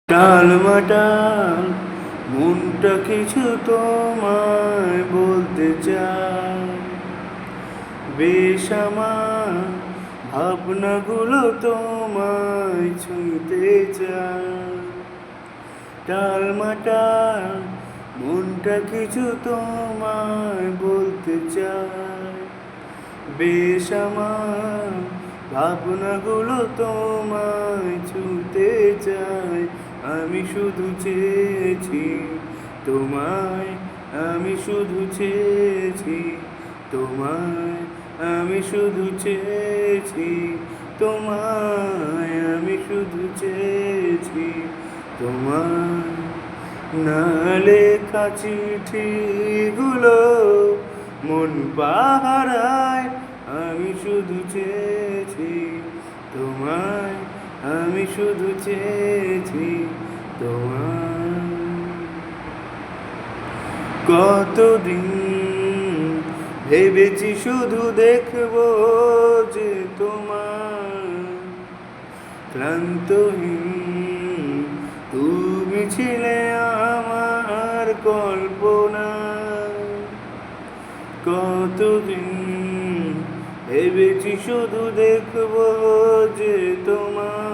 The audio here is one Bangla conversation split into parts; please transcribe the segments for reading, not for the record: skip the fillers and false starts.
টালমাটাল মনটা কিছু তোমায় বলতে চায়, বেশ আমার ভাবনাগুলো তোমায় ছুঁতে চায়। টালমাটাল মনটা কিছু তোমায় বলতে চায়, বেশ আমার ভাবনাগুলো তোমায় ছুঁতে চায়। আমি শুধু চেয়েছি তোমায়, আমি শুধু চেয়েছি তোমায়, আমি শুধু চেয়েছি তোমায়, আমি শুধু চেয়েছি তোমায়। না লেখা চিঠিগুলো মন পাহারায়, আমি শুধু চেয়েছি তোমায়, আমি শুধু চেয়েছি তোমায়। কতদিন ভেবেছি শুধু দেখবো যে তোমার ক্লান্তহীন, তুমি ছিলে আমার কল্পনা। কতদিন ভেবেছি শুধু দেখবো যে তোমার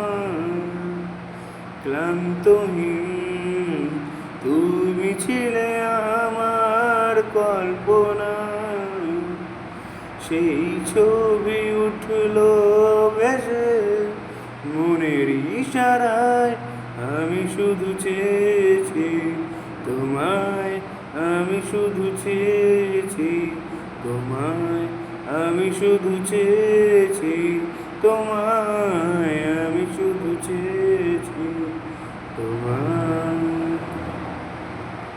ক্লান্তহীন, তুমি ছিলে আমার কল্পনা। সেই ছবি উঠলো ভেসে মনের ইশারায়, আমি শুধু চেয়েছি তোমায়, আমি শুধু চেয়েছি তোমায়, আমি শুধু চেয়েছি তোমায়, আমি শুধু চেয়েছি তোমায়।